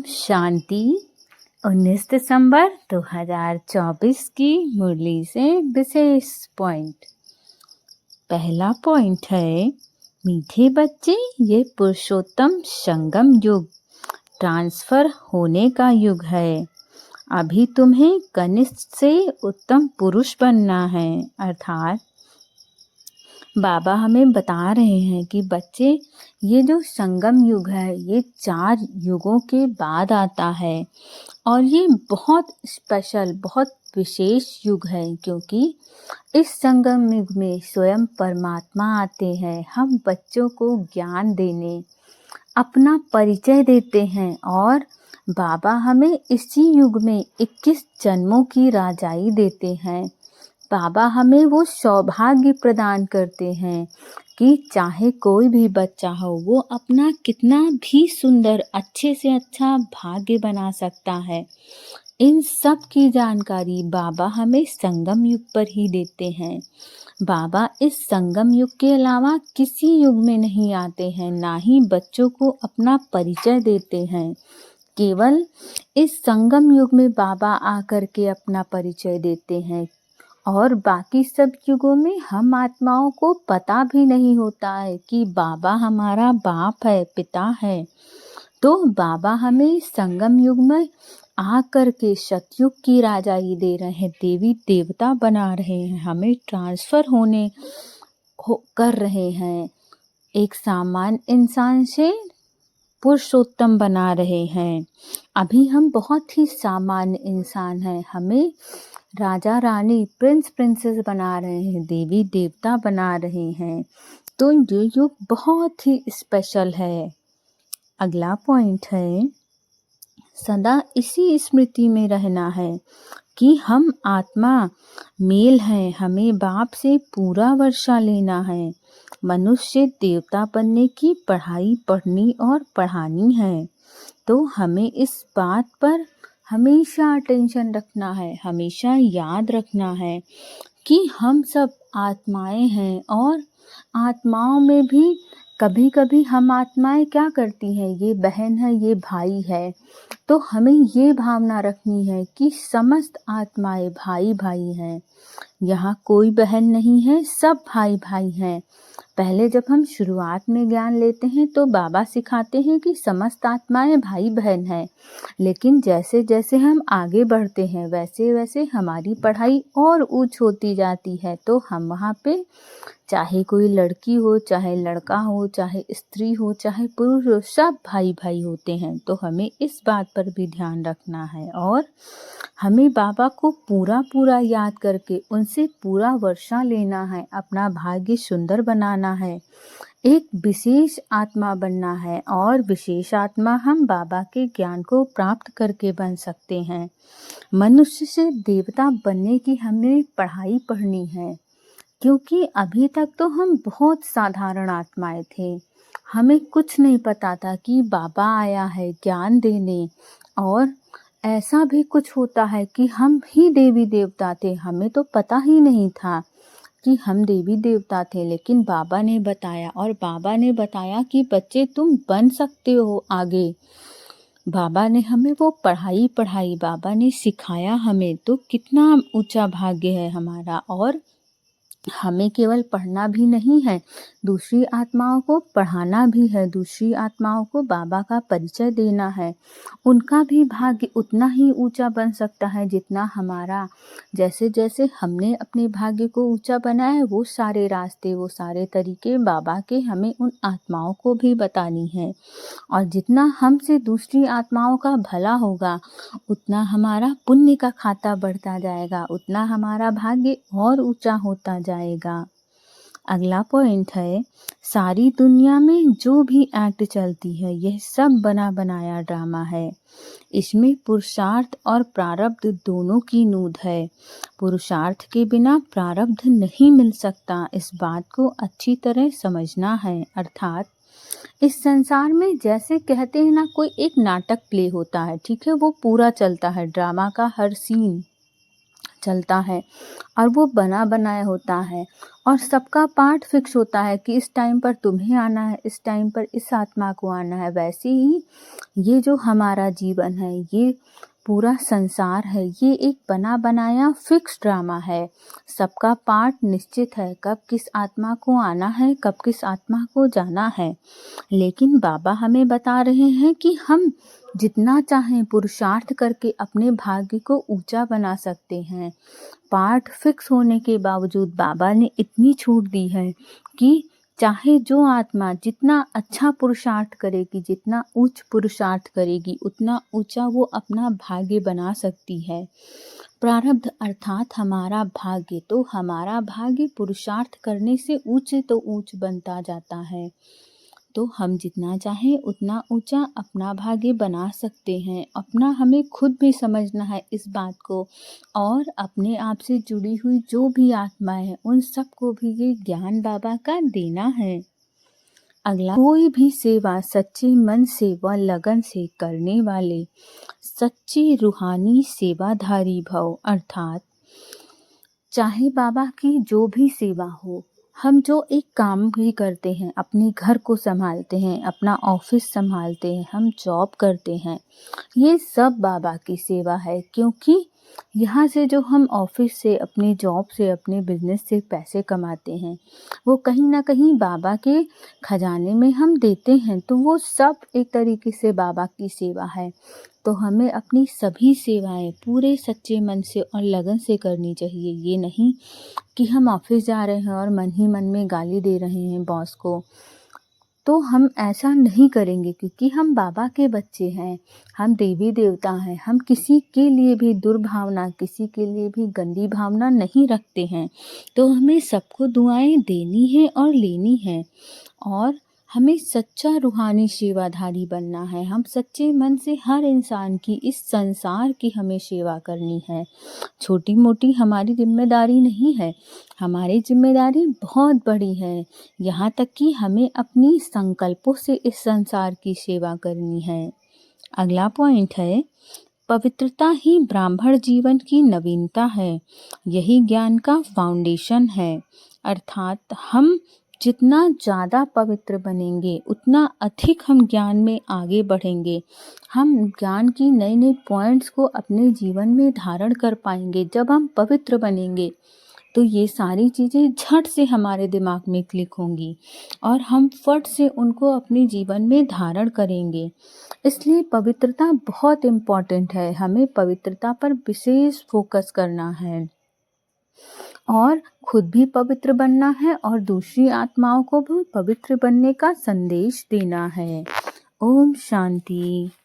शांति। 19 दिसंबर 2024 की मुरली से विशेष पॉइंट। पहला पॉइंट है, मीठे बच्चे, ये पुरुषोत्तम संगम युग, ट्रांसफर होने का युग है। अभी तुम्हें कनिष्ठ से उत्तम पुरुष बनना है। अर्थात बाबा हमें बता रहे हैं कि बच्चे, ये जो संगम युग है ये 4 युगों के बाद आता है और ये बहुत स्पेशल, बहुत विशेष युग है, क्योंकि इस संगम युग में स्वयं परमात्मा आते हैं हम बच्चों को ज्ञान देने, अपना परिचय देते हैं। और बाबा हमें इसी युग में 21 जन्मों की राजाई देते हैं। बाबा हमें वो सौभाग्य प्रदान करते हैं कि चाहे कोई भी बच्चा हो, वो अपना कितना भी सुंदर, अच्छे से अच्छा भाग्य बना सकता है। इन सब की जानकारी बाबा हमें संगम युग पर ही देते हैं। बाबा इस संगम युग के अलावा किसी युग में नहीं आते हैं, ना ही बच्चों को अपना परिचय देते हैं। केवल इस संगम युग में बाबा आकर के अपना परिचय देते हैं और बाकी सब युगों में हम आत्माओं को पता भी नहीं होता है कि बाबा हमारा बाप है, पिता है। तो बाबा हमें संगम युग में आकर के सतयुग की राजाई दे रहे हैं, देवी देवता बना रहे हैं, हमें ट्रांसफर कर रहे हैं। एक सामान्य इंसान से पुरुषोत्तम बना रहे हैं। अभी हम बहुत ही सामान्य इंसान हैं, हमें राजा रानी, प्रिंस प्रिंसेस बना रहे हैं, देवी देवता बना रहे हैं। तो ये युग बहुत ही स्पेशल है। अगला पॉइंट है, सदा इसी स्मृति में रहना है कि हम आत्मा मेल हैं, हमें बाप से पूरा वर्षा लेना है। मनुष्य देवता बनने की पढ़ाई पढ़नी और पढ़ानी है। तो हमें इस बात पर हमेशा अटेंशन रखना है, हमेशा याद रखना है कि हम सब आत्माएं हैं और आत्माओं में भी कभी कभी हम आत्माएं क्या करती हैं, ये बहन है, ये भाई है। तो हमें ये भावना रखनी है कि समस्त आत्माएं भाई भाई हैं, यहाँ कोई बहन नहीं है, सब भाई भाई हैं। पहले जब हम शुरुआत में ज्ञान लेते हैं तो बाबा सिखाते हैं कि समस्त आत्माएं भाई बहन हैं, लेकिन जैसे जैसे हम आगे बढ़ते हैं वैसे वैसे हमारी पढ़ाई और ऊंच होती जाती है। तो हम वहाँ पे चाहे कोई लड़की हो, चाहे लड़का हो, चाहे स्त्री हो, चाहे पुरुष हो, सब भाई भाई होते हैं। तो हमें इस बात पर भी ध्यान रखना है और हमें बाबा को पूरा पूरा याद करके उनसे पूरा वर्षा लेना है, अपना भाग्य सुंदर बनाना है, एक विशेष आत्मा बनना है। और विशेष आत्मा हम बाबा के ज्ञान को प्राप्त करके बन सकते हैं। मनुष्य से देवता बनने की हमें पढ़ाई पढ़नी है, क्योंकि अभी तक तो हम बहुत साधारण आत्माएं थे, हमें कुछ नहीं पता था कि बाबा आया है ज्ञान देने। और ऐसा भी कुछ होता है कि हम ही देवी देवता थे, हमें तो पता ही नहीं था कि हम देवी देवता थे, लेकिन बाबा ने बताया और बाबा ने बताया कि बच्चे तुम बन सकते हो आगे। बाबा ने हमें वो पढ़ाई पढ़ाई, बाबा ने सिखाया हमें, तो कितना ऊंचा भाग्य है हमारा। और हमें केवल पढ़ना भी नहीं है, दूसरी आत्माओं को पढ़ाना भी है, दूसरी आत्माओं को बाबा का परिचय देना है। उनका भी भाग्य उतना ही ऊंचा बन सकता है जितना हमारा। जैसे जैसे हमने अपने भाग्य को ऊंचा बनाया है, वो सारे रास्ते, वो सारे तरीके बाबा के हमें उन आत्माओं को भी बतानी है। और जितना हमसे दूसरी आत्माओं का भला होगा, उतना हमारा पुण्य का खाता बढ़ता जाएगा, उतना हमारा भाग्य और ऊंचा होता जाएगा। अगला पॉइंट है, सारी दुनिया में जो भी एक्ट चलती है यह सब बना बनाया ड्रामा है। इसमें पुरुषार्थ और प्रारब्ध दोनों की नूद है। पुरुषार्थ के बिना प्रारब्ध नहीं मिल सकता, इस बात को अच्छी तरह समझना है। अर्थात इस संसार में जैसे कहते हैं ना, कोई एक नाटक प्ले होता है, ठीक है, वो पूरा चलता है, ड्रामा का हर सीन चलता है और वो बना बनाया होता है। और सबका पार्ट फिक्स होता है कि इस टाइम पर तुम्हें आना है, इस टाइम पर इस आत्मा को आना है। वैसे ही ये जो हमारा जीवन है, ये पूरा संसार है, ये एक बना बनाया फिक्स ड्रामा है। सबका पार्ट निश्चित है, कब किस आत्मा को आना है, कब किस आत्मा को जाना है। लेकिन बाबा हमें बता रहे हैं कि हम जितना चाहें पुरुषार्थ करके अपने भाग्य को ऊंचा बना सकते हैं। पार्ट फिक्स होने के बावजूद बाबा ने इतनी छूट दी है कि चाहे जो आत्मा जितना अच्छा पुरुषार्थ करेगी, जितना उच्च पुरुषार्थ करेगी, उतना ऊंचा वो अपना भाग्य बना सकती है। प्रारब्ध अर्थात हमारा भाग्य, तो हमारा भाग्य पुरुषार्थ करने से ऊंच तो ऊंच बनता जाता है। तो हम जितना चाहें उतना ऊंचा अपना भाग्य बना सकते हैं। अपना हमें खुद भी समझना है इस बात को, और अपने आप से जुड़ी हुई जो भी आत्माएं हैं उन सबको भी ये ज्ञान बाबा का देना है। अगला, कोई भी सेवा सच्चे मन से व लगन से करने वाले सच्चे रूहानी सेवाधारी भव। अर्थात चाहे बाबा की जो भी सेवा हो, हम जो एक काम भी करते हैं, अपने घर को संभालते हैं, अपना ऑफिस संभालते हैं, हम जॉब करते हैं, ये सब बाबा की सेवा है। क्योंकि यहाँ से जो हम ऑफिस से, अपने जॉब से, अपने बिजनेस से पैसे कमाते हैं, वो कहीं ना कहीं बाबा के खजाने में हम देते हैं, तो वो सब एक तरीके से बाबा की सेवा है। तो हमें अपनी सभी सेवाएं पूरे सच्चे मन से और लगन से करनी चाहिए। ये नहीं कि हम ऑफिस जा रहे हैं और मन ही मन में गाली दे रहे हैं बॉस को, तो हम ऐसा नहीं करेंगे, क्योंकि हम बाबा के बच्चे हैं, हम देवी देवता हैं। हम किसी के लिए भी दुर्भावना, किसी के लिए भी गंदी भावना नहीं रखते हैं। तो हमें सबको दुआएं देनी है और लेनी है, और हमें सच्चा रूहानी सेवाधारी बनना है। हम सच्चे मन से हर इंसान की, इस संसार की हमें सेवा करनी है। छोटी मोटी हमारी जिम्मेदारी नहीं है, हमारी जिम्मेदारी बहुत बड़ी है। यहाँ तक कि हमें अपनी संकल्पों से इस संसार की सेवा करनी है। अगला पॉइंट है, पवित्रता ही ब्राह्मण जीवन की नवीनता है, यही ज्ञान का फाउंडेशन है। अर्थात हम जितना ज़्यादा पवित्र बनेंगे, उतना अधिक हम ज्ञान में आगे बढ़ेंगे। हम ज्ञान की नए नए पॉइंट्स को अपने जीवन में धारण कर पाएंगे। जब हम पवित्र बनेंगे तो ये सारी चीज़ें झट से हमारे दिमाग में क्लिक होंगी और हम फट से उनको अपने जीवन में धारण करेंगे। इसलिए पवित्रता बहुत इम्पॉर्टेंट है। हमें पवित्रता पर विशेष फोकस करना है और खुद भी पवित्र बनना है और दूसरी आत्माओं को भी पवित्र बनने का संदेश देना है। ओम शांति।